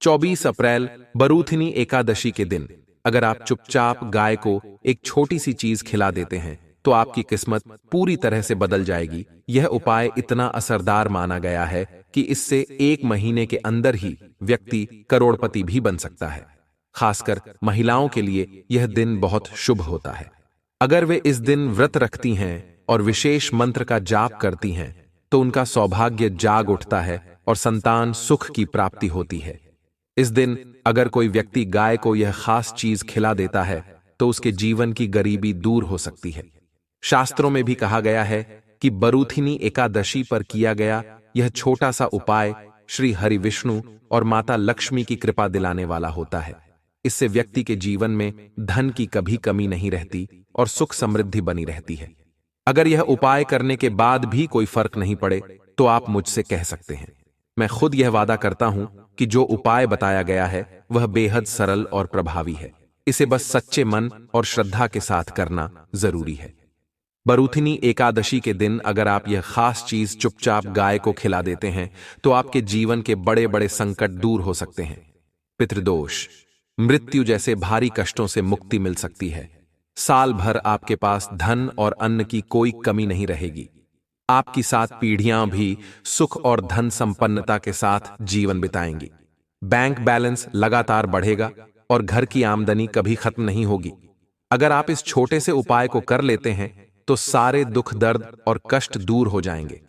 24 अप्रैल बरूथिनी एकादशी के दिन अगर आप चुपचाप गाय को एक छोटी सी चीज खिला देते हैं तो आपकी किस्मत पूरी तरह से बदल जाएगी। यह उपाय इतना असरदार माना गया है कि इससे 1 महीने के अंदर ही व्यक्ति करोड़पति भी बन सकता है। खासकर महिलाओं के लिए यह दिन बहुत शुभ होता है। अगर वे इस दिन व्रत रखती हैं और विशेष मंत्र का जाप करती हैं तो उनका सौभाग्य जाग उठता है और संतान सुख की प्राप्ति होती है। इस दिन अगर कोई व्यक्ति गाय को यह खास चीज खिला देता है तो उसके जीवन की गरीबी दूर हो सकती है। शास्त्रों में भी कहा गया है कि बरूथिनी एकादशी पर किया गया यह छोटा सा उपाय श्री हरि विष्णु और माता लक्ष्मी की कृपा दिलाने वाला होता है। इससे व्यक्ति के जीवन में धन की कभी कमी नहीं रहती और सुख समृद्धि बनी रहती है। अगर यह उपाय करने के बाद भी कोई फर्क नहीं पड़े तो आप मुझसे कह सकते हैं। मैं खुद यह वादा करता हूं कि जो उपाय बताया गया है वह बेहद सरल और प्रभावी है। इसे बस सच्चे मन और श्रद्धा के साथ करना जरूरी है। बरूथिनी एकादशी के दिन अगर आप यह खास चीज चुपचाप गाय को खिला देते हैं तो आपके जीवन के बड़े बड़े संकट दूर हो सकते हैं। पितृदोष, मृत्यु जैसे भारी कष्टों से मुक्ति मिल सकती है। साल भर आपके पास धन और अन्न की कोई कमी नहीं रहेगी। आपकी 7 पीढ़ियां भी सुख और धन संपन्नता के साथ जीवन बिताएंगी। बैंक बैलेंस लगातार बढ़ेगा और घर की आमदनी कभी खत्म नहीं होगी। अगर आप इस छोटे से उपाय को कर लेते हैं तो सारे दुख दर्द और कष्ट दूर हो जाएंगे।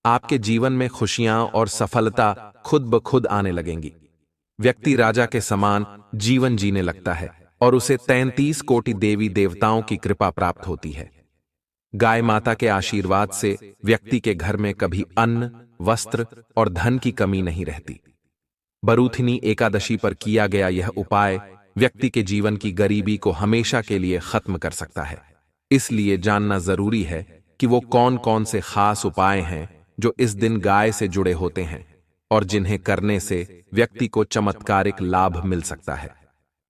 आपके जीवन में खुशियां और सफलता खुद ब खुद आने लगेंगी। व्यक्ति राजा के समान जीवन जीने लगता है और उसे 33 कोटि देवी देवताओं की कृपा प्राप्त होती है। गाय माता के आशीर्वाद से व्यक्ति के घर में कभी अन्न, वस्त्र और धन की कमी नहीं रहती। बरूथिनी एकादशी पर किया गया यह उपाय व्यक्ति के जीवन की गरीबी को हमेशा के लिए खत्म कर सकता है। इसलिए जानना जरूरी है कि वो कौन कौन से खास उपाय हैं जो इस दिन गाय से जुड़े होते हैं और जिन्हें करने से व्यक्ति को चमत्कारिक लाभ मिल सकता है।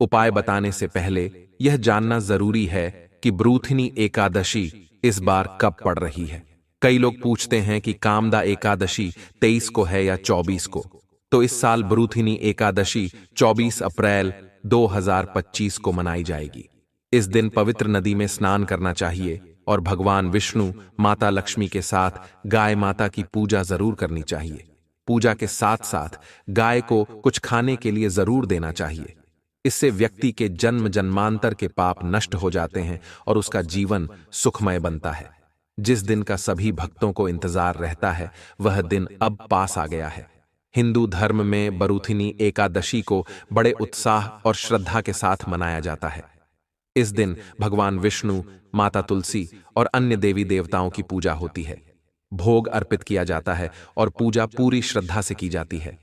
उपाय बताने से पहले यह जानना जरूरी है कि बरूथिनी एकादशी इस बार कब पड़ रही है। कई लोग पूछते हैं कि कामदा एकादशी 23 को है या 24 को। तो इस साल बरूथिनी एकादशी 24 अप्रैल 2025 को मनाई जाएगी। इस दिन पवित्र नदी में स्नान करना चाहिए और भगवान विष्णु, माता लक्ष्मी के साथ गाय माता की पूजा जरूर करनी चाहिए। पूजा के साथ साथ गाय को कुछ खाने के लिए जरूर देना चाहिए। इससे व्यक्ति के जन्म जन्मांतर के पाप नष्ट हो जाते हैं और उसका जीवन सुखमय बनता है। जिस दिन का सभी भक्तों को इंतजार रहता है वह दिन अब पास आ गया है। हिंदू धर्म में बरूथिनी एकादशी को बड़े उत्साह और श्रद्धा के साथ मनाया जाता है। इस दिन भगवान विष्णु, माता तुलसी और अन्य देवी देवताओं की पूजा होती है। भोग अर्पित किया जाता है और पूजा पूरी श्रद्धा से की जाती है।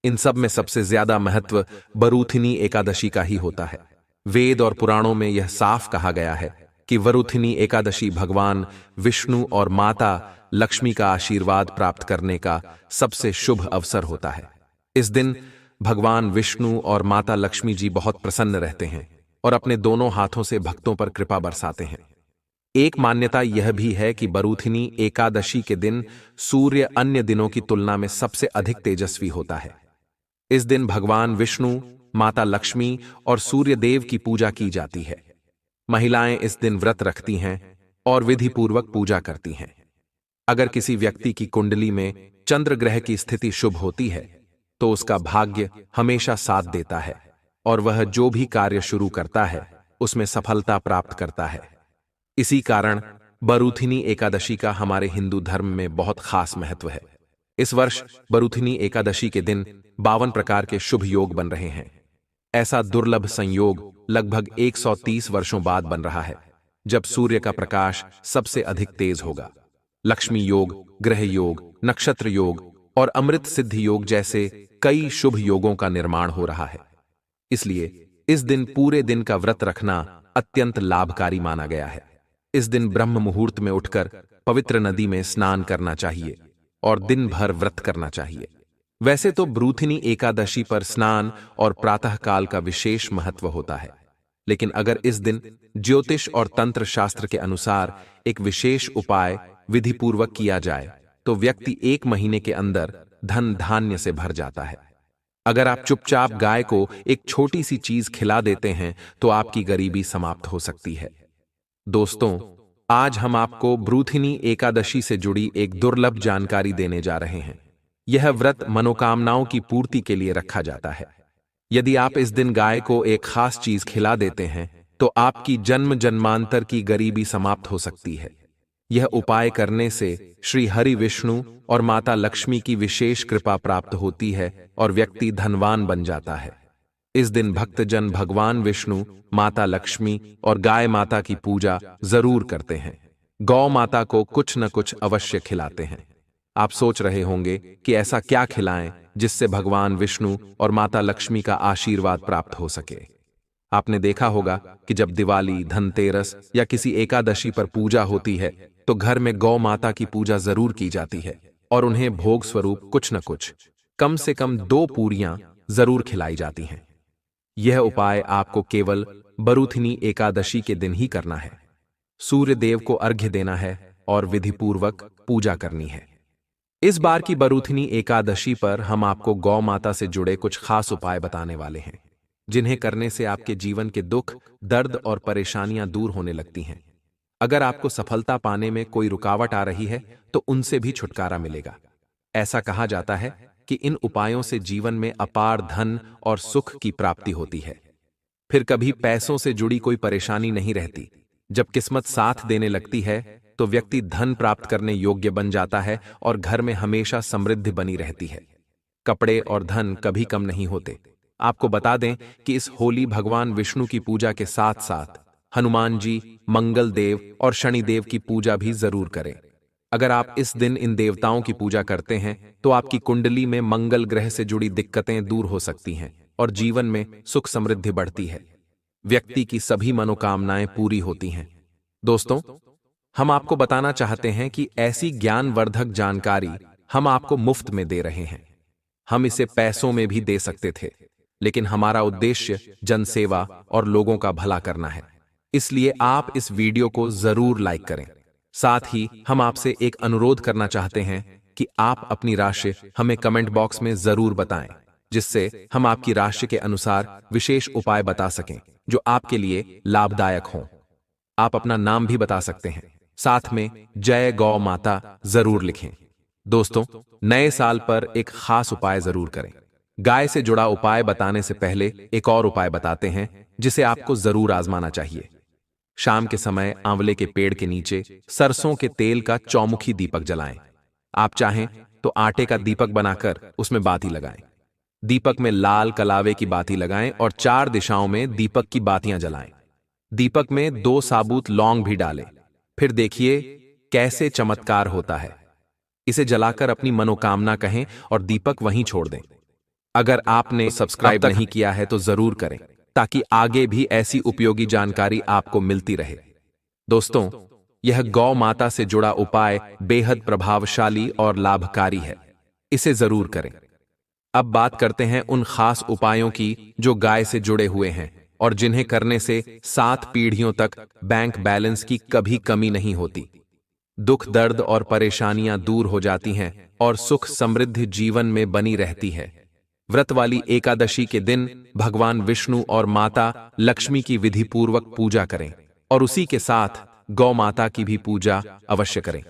इन सब में सबसे ज्यादा महत्व बरूथिनी एकादशी का ही होता है। वेद और पुराणों में यह साफ कहा गया है कि बरूथिनी एकादशी भगवान विष्णु और माता लक्ष्मी का आशीर्वाद प्राप्त करने का सबसे शुभ अवसर होता है। इस दिन भगवान विष्णु और माता लक्ष्मी जी बहुत प्रसन्न रहते हैं और अपने दोनों हाथों से भक्तों पर कृपा बरसाते हैं। एक मान्यता यह भी है कि बरूथिनी एकादशी के दिन सूर्य अन्य दिनों की तुलना में सबसे अधिक तेजस्वी होता है। इस दिन भगवान विष्णु, माता लक्ष्मी और सूर्य देव की पूजा की जाती है। महिलाएं इस दिन व्रत रखती हैं और विधि पूर्वक पूजा करती हैं। अगर किसी व्यक्ति की कुंडली में चंद्र ग्रह की स्थिति शुभ होती है तो उसका भाग्य हमेशा साथ देता है और वह जो भी कार्य शुरू करता है उसमें सफलता प्राप्त करता है। इसी कारण बरूथिनी एकादशी का हमारे हिंदू धर्म में बहुत खास महत्व है। इस वर्ष बरूथिनी एकादशी के दिन 52 प्रकार के शुभ योग बन रहे हैं। ऐसा दुर्लभ संयोग लगभग 130 वर्षों बाद बन रहा है जब सूर्य का प्रकाश सबसे अधिक तेज होगा। लक्ष्मी योग, ग्रह योग, नक्षत्र योग और अमृत सिद्धि योग जैसे कई शुभ योगों का निर्माण हो रहा है। इसलिए इस दिन पूरे दिन का व्रत रखना अत्यंत लाभकारी माना गया है। इस दिन ब्रह्म मुहूर्त में उठकर पवित्र नदी में स्नान करना चाहिए और दिन भर व्रत करना चाहिए। वैसे तो बरूथिनी एकादशी पर स्नान और प्रातःकाल का विशेष महत्व होता है, लेकिन अगर इस दिन ज्योतिष और तंत्र शास्त्र के अनुसार एक विशेष उपाय विधि पूर्वक किया जाए तो व्यक्ति 1 महीने के अंदर धन धान्य से भर जाता है। अगर आप चुपचाप गाय को एक छोटी सी चीज खिला देते हैं तो आपकी गरीबी समाप्त हो सकती है। दोस्तों, आज हम आपको ब्रूथिनी एकादशी से जुड़ी एक दुर्लभ जानकारी देने जा रहे हैं। यह व्रत मनोकामनाओं की पूर्ति के लिए रखा जाता है। यदि आप इस दिन गाय को एक खास चीज खिला देते हैं तो आपकी जन्म जन्मांतर की गरीबी समाप्त हो सकती है। यह उपाय करने से श्री हरि विष्णु और माता लक्ष्मी की विशेष कृपा प्राप्त होती है और व्यक्ति धनवान बन जाता है। इस दिन भक्तजन भगवान विष्णु, माता लक्ष्मी और गाय माता की पूजा जरूर करते हैं। गौ माता को कुछ न कुछ अवश्य खिलाते हैं। आप सोच रहे होंगे कि ऐसा क्या खिलाएं जिससे भगवान विष्णु और माता लक्ष्मी का आशीर्वाद प्राप्त हो सके। आपने देखा होगा कि जब दिवाली, धनतेरस या किसी एकादशी पर पूजा होती है तो घर में गौ माता की पूजा जरूर की जाती है और उन्हें भोग स्वरूप कुछ न कुछ, कम से कम 2 पूरियां जरूर खिलाई जाती हैं। यह उपाय आपको केवल बरूथिनी एकादशी के दिन ही करना है। सूर्य देव को अर्घ्य देना है और विधिपूर्वक पूजा करनी है। इस बार की बरूथिनी एकादशी पर हम आपको गौ माता से जुड़े कुछ खास उपाय बताने वाले हैं, जिन्हें करने से आपके जीवन के दुख, दर्द और परेशानियां दूर होने लगती हैं। अगर आपको सफलता पाने में कोई रुकावट आ रही है तो उनसे भी छुटकारा मिलेगा। ऐसा कहा जाता है कि इन उपायों से जीवन में अपार धन और सुख की प्राप्ति होती है। फिर कभी पैसों से जुड़ी कोई परेशानी नहीं रहती। जब किस्मत साथ देने लगती है तो व्यक्ति धन प्राप्त करने योग्य बन जाता है और घर में हमेशा समृद्धि बनी रहती है। कपड़े और धन कभी कम नहीं होते। आपको बता दें कि इस होली भगवान विष्णु की पूजा के साथ साथ हनुमान जी, मंगल देव और शनिदेव की पूजा भी जरूर करें। अगर आप इस दिन इन देवताओं की पूजा करते हैं तो आपकी कुंडली में मंगल ग्रह से जुड़ी दिक्कतें दूर हो सकती हैं और जीवन में सुख समृद्धि बढ़ती है। व्यक्ति की सभी मनोकामनाएं पूरी होती हैं। दोस्तों, हम आपको बताना चाहते हैं कि ऐसी ज्ञानवर्धक जानकारी हम आपको मुफ्त में दे रहे हैं। हम इसे पैसों में भी दे सकते थे, लेकिन हमारा उद्देश्य जनसेवा और लोगों का भला करना है। इसलिए आप इस वीडियो को जरूर लाइक करें। साथ ही हम आपसे एक अनुरोध करना चाहते हैं कि आप अपनी राशि हमें कमेंट बॉक्स में जरूर बताएं, जिससे हम आपकी राशि के अनुसार विशेष उपाय बता सकें जो आपके लिए लाभदायक हों। आप अपना नाम भी बता सकते हैं, साथ में जय गौ माता जरूर लिखें। दोस्तों, नए साल पर एक खास उपाय जरूर करें। गाय से जुड़ा उपाय बताने से पहले एक और उपाय बताते हैं जिसे आपको जरूर आजमाना चाहिए। शाम के समय आंवले के पेड़ के नीचे सरसों के तेल का चौमुखी दीपक जलाएं। आप चाहें तो आटे का दीपक बनाकर उसमें बाती लगाएं। दीपक में लाल कलावे की बाती लगाएं और 4 दिशाओं में दीपक की बातियां जलाएं। दीपक में 2 साबुत लौंग भी डालें। फिर देखिए कैसे चमत्कार होता है। इसे जलाकर अपनी मनोकामना कहें और दीपक वहीं छोड़ दें। अगर आपने सब्सक्राइब नहीं किया है तो जरूर करें, ताकि आगे भी ऐसी उपयोगी जानकारी आपको मिलती रहे। दोस्तों, यह गौ माता से जुड़ा उपाय बेहद प्रभावशाली और लाभकारी है। इसे जरूर करें। अब बात करते हैं उन खास उपायों की जो गाय से जुड़े हुए हैं और जिन्हें करने से 7 पीढ़ियों तक बैंक बैलेंस की कभी कमी नहीं होती। दुख, दर्द और परेशानियां दूर हो जाती हैं और सुख समृद्धि जीवन में बनी रहती है। व्रत वाली एकादशी के दिन भगवान विष्णु और माता लक्ष्मी की विधिपूर्वक पूजा करें और उसी के साथ गौ माता की भी पूजा अवश्य करें।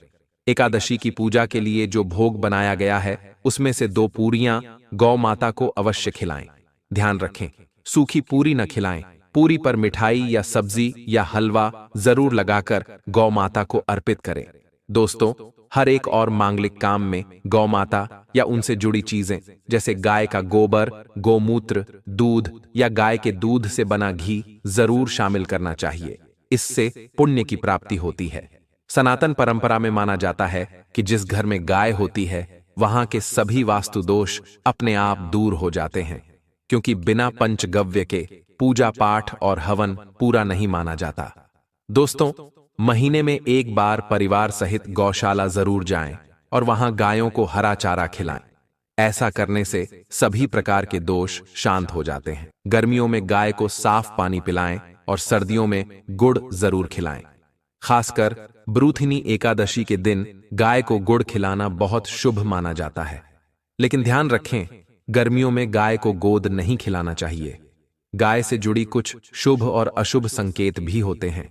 एकादशी की पूजा के लिए जो भोग बनाया गया है उसमें से 2 पूरियां गौ माता को अवश्य खिलाएं। ध्यान रखें, सूखी पूरी न खिलाएं। पूरी पर मिठाई या सब्जी या हलवा जरूर लगाकर गौ माता को अर्पित करें। दोस्तों, हर एक और मांगलिक काम में गौ माता या उनसे जुड़ी चीजें जैसे गाय का गोबर, गोमूत्र, दूध या गाय के दूध से बना घी जरूर शामिल करना चाहिए। इससे पुण्य की प्राप्ति होती है। सनातन परंपरा में माना जाता है कि जिस घर में गाय होती है वहां के सभी वास्तु दोष अपने आप दूर हो जाते हैं, क्योंकि बिना पंचगव्य के पूजा पाठ और हवन पूरा नहीं माना जाता। दोस्तों, महीने में एक बार परिवार सहित गौशाला जरूर जाएं और वहां गायों को हरा चारा खिलाएं। ऐसा करने से सभी प्रकार के दोष शांत हो जाते हैं। गर्मियों में गाय को साफ पानी पिलाएं और सर्दियों में गुड़ जरूर खिलाएं। खासकर ब्रूथिनी एकादशी के दिन गाय को गुड़ खिलाना बहुत शुभ माना जाता है। लेकिन ध्यान रखें गर्मियों में गाय को गोद नहीं खिलाना चाहिए। गाय से जुड़ी कुछ शुभ और अशुभ संकेत भी होते हैं।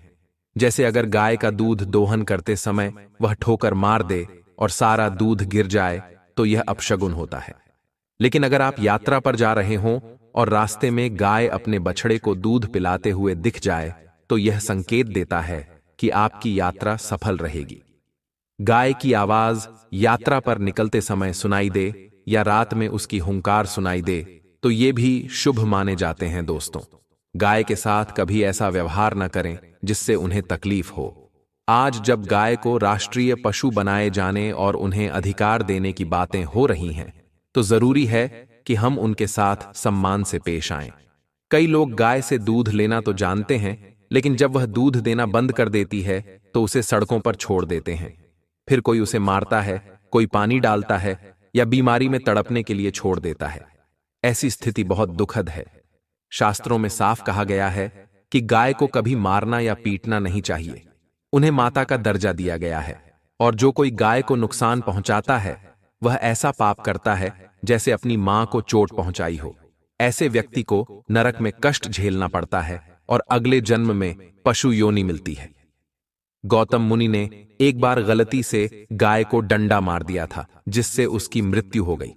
जैसे अगर गाय का दूध दोहन करते समय वह ठोकर मार दे और सारा दूध गिर जाए तो यह अपशगुन होता है। लेकिन अगर आप यात्रा पर जा रहे हों और रास्ते में गाय अपने बछड़े को दूध पिलाते हुए दिख जाए तो यह संकेत देता है कि आपकी यात्रा सफल रहेगी। गाय की आवाज यात्रा पर निकलते समय सुनाई दे या रात में उसकी हुंकार सुनाई दे तो ये भी शुभ माने जाते हैं। दोस्तों, गाय के साथ कभी ऐसा व्यवहार न करें जिससे उन्हें तकलीफ हो। आज जब गाय को राष्ट्रीय पशु बनाए जाने और उन्हें अधिकार देने की बातें हो रही हैं, तो जरूरी है कि हम उनके साथ सम्मान से पेश आएं। कई लोग गाय से दूध लेना तो जानते हैं, लेकिन जब वह दूध देना बंद कर देती है तो उसे सड़कों पर छोड़ देते हैं। फिर कोई उसे मारता है, कोई पानी डालता है या बीमारी में तड़पने के लिए छोड़ देता है। ऐसी स्थिति बहुत दुखद है। शास्त्रों में साफ कहा गया है कि गाय को कभी मारना या पीटना नहीं चाहिए। उन्हें माता का दर्जा दिया गया है और जो कोई गाय को नुकसान पहुंचाता है वह ऐसा पाप करता है जैसे अपनी मां को चोट पहुंचाई हो। ऐसे व्यक्ति को नरक में कष्ट झेलना पड़ता है और अगले जन्म में पशु योनि मिलती है। गौतम मुनि ने एक बार गलती से गाय को डंडा मार दिया था, जिससे उसकी मृत्यु हो गई।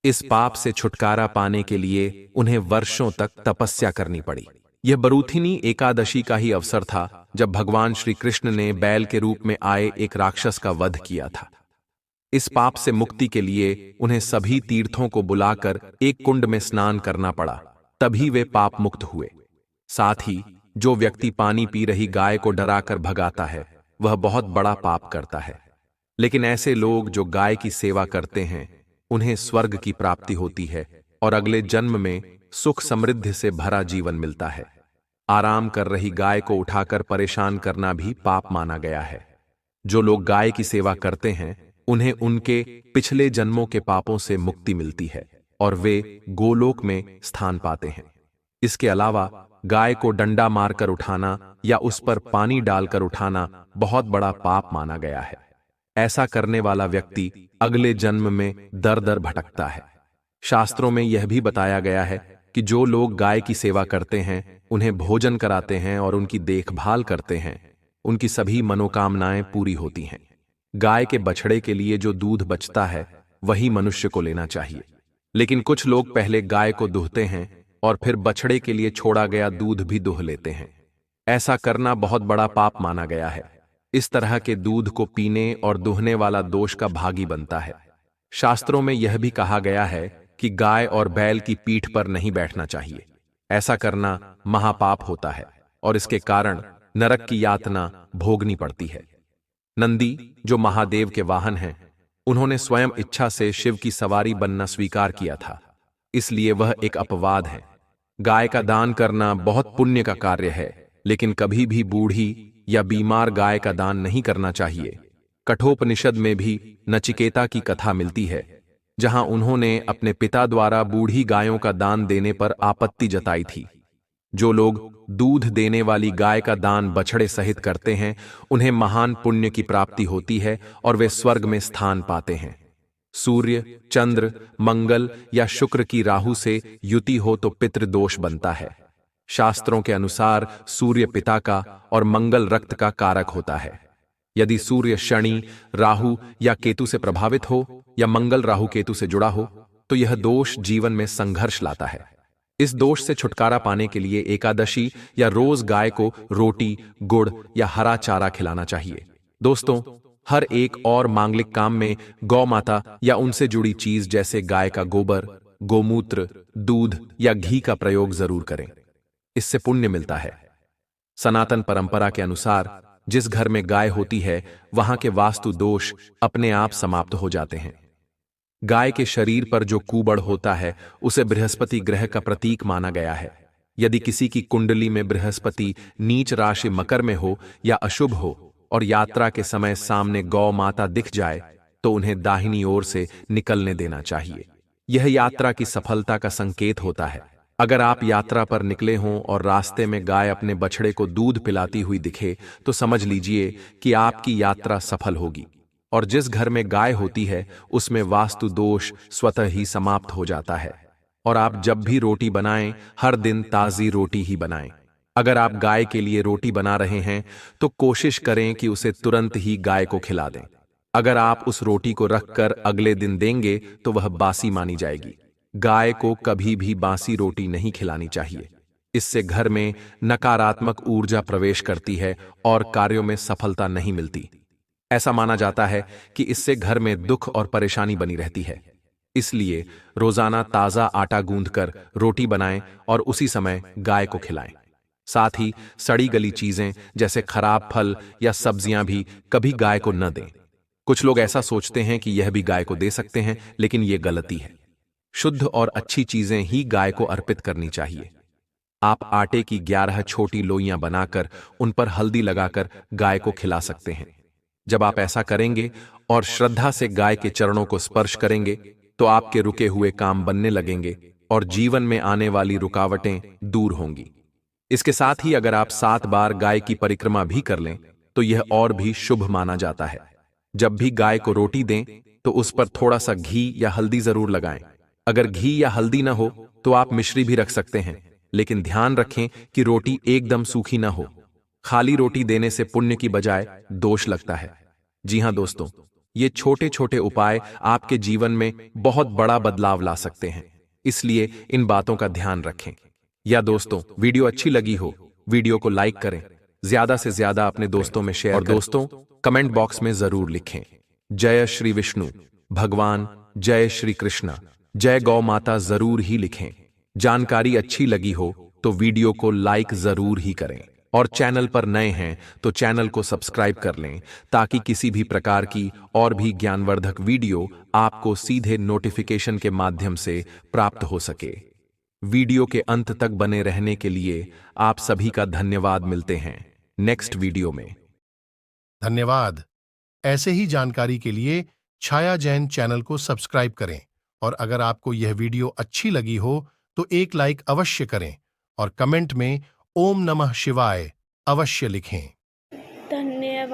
इस पाप से छुटकारा पाने के लिए उन्हें वर्षों तक तपस्या करनी पड़ी। यह बरूथिनी एकादशी का ही अवसर था जब भगवान श्री कृष्ण ने बैल के रूप में आए एक राक्षस का वध किया था। इस पाप से मुक्ति के लिए उन्हें सभी तीर्थों को बुलाकर एक कुंड में स्नान करना पड़ा, तभी वे पाप मुक्त हुए। साथ ही जो व्यक्ति पानी पी रही गाय को डराकर भगाता है वह बहुत बड़ा पाप करता है। लेकिन ऐसे लोग जो गाय की सेवा करते हैं उन्हें स्वर्ग की प्राप्ति होती है और अगले जन्म में सुख समृद्धि से भरा जीवन मिलता है। आराम कर रही गाय को उठाकर परेशान करना भी पाप माना गया है। जो लोग गाय की सेवा करते हैं उन्हें उनके पिछले जन्मों के पापों से मुक्ति मिलती है और वे गोलोक में स्थान पाते हैं। इसके अलावा गाय को डंडा मारकर उठाना या उस पर पानी डालकर उठाना बहुत बड़ा पाप माना गया है। ऐसा करने वाला व्यक्ति अगले जन्म में दर दर भटकता है। शास्त्रों में यह भी बताया गया है कि जो लोग गाय की सेवा करते हैं, उन्हें भोजन कराते हैं और उनकी देखभाल करते हैं, उनकी सभी मनोकामनाएं पूरी होती हैं। गाय के बछड़े के लिए जो दूध बचता है वही मनुष्य को लेना चाहिए। लेकिन कुछ लोग पहले गाय को दुहते हैं और फिर बछड़े के लिए छोड़ा गया दूध भी दुह लेते हैं। ऐसा करना बहुत बड़ा पाप माना गया है। इस तरह के दूध को पीने और दुहने वाला दोष का भागी बनता है। शास्त्रों में यह भी कहा गया है कि गाय और बैल की पीठ पर नहीं बैठना चाहिए। ऐसा करना महापाप होता है और इसके कारण नरक की यातना भोगनी पड़ती है। नंदी, जो महादेव के वाहन हैं, उन्होंने स्वयं इच्छा से शिव की सवारी बनना स्वीकार किया था, इसलिए वह एक अपवाद है। गाय का दान करना बहुत पुण्य का कार्य है, लेकिन कभी भी बूढ़ी या बीमार गाय का दान नहीं करना चाहिए। कठोपनिषद में भी नचिकेता की कथा मिलती है, जहां उन्होंने अपने पिता द्वारा बूढ़ी गायों का दान देने पर आपत्ति जताई थी। जो लोग दूध देने वाली गाय का दान बछड़े सहित करते हैं, उन्हें महान पुण्य की प्राप्ति होती है और वे स्वर्ग में स्थान पाते हैं। सूर्य, चंद्र, मंगल या शुक्र की राहु से युति हो तो पितृदोष बनता है। शास्त्रों के अनुसार सूर्य पिता का और मंगल रक्त का कारक होता है। यदि सूर्य शनि, राहु या केतु से प्रभावित हो या मंगल राहु केतु से जुड़ा हो तो यह दोष जीवन में संघर्ष लाता है। इस दोष से छुटकारा पाने के लिए एकादशी या रोज गाय को रोटी, गुड़ या हरा चारा खिलाना चाहिए। दोस्तों, हर एक और मांगलिक काम में गौ माता या उनसे जुड़ी चीज जैसे गाय का गोबर, गोमूत्र, दूध या घी का प्रयोग जरूर करें। इससे पुण्य मिलता है। सनातन परंपरा के अनुसार जिस घर में गाय होती है वहां के वास्तु दोष अपने आप समाप्त हो जाते हैं। गाय के शरीर पर जो कूबड़ होता है उसे बृहस्पति ग्रह का प्रतीक माना गया है। यदि किसी की कुंडली में बृहस्पति नीच राशि मकर में हो या अशुभ हो और यात्रा के समय सामने गौ माता दिख जाए तो उन्हें दाहिनी ओर से निकलने देना चाहिए। यह यात्रा की सफलता का संकेत होता है। अगर आप यात्रा पर निकले हों और रास्ते में गाय अपने बछड़े को दूध पिलाती हुई दिखे तो समझ लीजिए कि आपकी यात्रा सफल होगी। और जिस घर में गाय होती है उसमें वास्तु दोष स्वतः ही समाप्त हो जाता है। और आप जब भी रोटी बनाएं, हर दिन ताज़ी रोटी ही बनाएं। अगर आप गाय के लिए रोटी बना रहे हैं तो कोशिश करें कि उसे तुरंत ही गाय को खिला दें। अगर आप उस रोटी को रखकर अगले दिन देंगे तो वह बासी मानी जाएगी। गाय को कभी भी बासी रोटी नहीं खिलानी चाहिए। इससे घर में नकारात्मक ऊर्जा प्रवेश करती है और कार्यों में सफलता नहीं मिलती। ऐसा माना जाता है कि इससे घर में दुख और परेशानी बनी रहती है। इसलिए रोजाना ताजा आटा गूंथकर रोटी बनाएं और उसी समय गाय को खिलाएं। साथ ही सड़ी गली चीजें जैसे खराब फल या सब्जियां भी कभी गाय को न दें। कुछ लोग ऐसा सोचते हैं कि यह भी गाय को दे सकते हैं, लेकिन यह गलती है। शुद्ध और अच्छी चीजें ही गाय को अर्पित करनी चाहिए। आप आटे की 11 छोटी लोइयां बनाकर उन पर हल्दी लगाकर गाय को खिला सकते हैं। जब आप ऐसा करेंगे और श्रद्धा से गाय के चरणों को स्पर्श करेंगे तो आपके रुके हुए काम बनने लगेंगे और जीवन में आने वाली रुकावटें दूर होंगी। इसके साथ ही अगर आप 7 बार गाय की परिक्रमा भी कर लें तो यह और भी शुभ माना जाता है। जब भी गाय को रोटी दें तो उस पर थोड़ा सा घी या हल्दी जरूर लगाएं। अगर घी या हल्दी ना हो तो आप मिश्री भी रख सकते हैं, लेकिन ध्यान रखें कि रोटी एकदम सूखी ना हो। खाली रोटी देने से पुण्य की बजाय दोष लगता है। जी हां दोस्तों, ये छोटे छोटे उपाय आपके जीवन में बहुत बड़ा बदलाव ला सकते हैं, इसलिए इन बातों का ध्यान रखें। या दोस्तों, वीडियो अच्छी लगी हो, वीडियो को लाइक करें, ज्यादा से ज्यादा अपने दोस्तों में शेयर करें और दोस्तों कमेंट बॉक्स में जरूर लिखें जय श्री विष्णु भगवान, जय श्री कृष्ण, जय गौ माता जरूर ही लिखें। जानकारी अच्छी लगी हो तो वीडियो को लाइक जरूर ही करें और चैनल पर नए हैं तो चैनल को सब्सक्राइब कर लें ताकि किसी भी प्रकार की और भी ज्ञानवर्धक वीडियो आपको सीधे नोटिफिकेशन के माध्यम से प्राप्त हो सके। वीडियो के अंत तक बने रहने के लिए आप सभी का धन्यवाद। मिलते हैं नेक्स्ट वीडियो में। धन्यवाद। ऐसे ही जानकारी के लिए छाया जैन चैनल को सब्सक्राइब करें और अगर आपको यह वीडियो अच्छी लगी हो तो एक लाइक अवश्य करें और कमेंट में ओम नमः शिवाय अवश्य लिखें। धन्यवाद।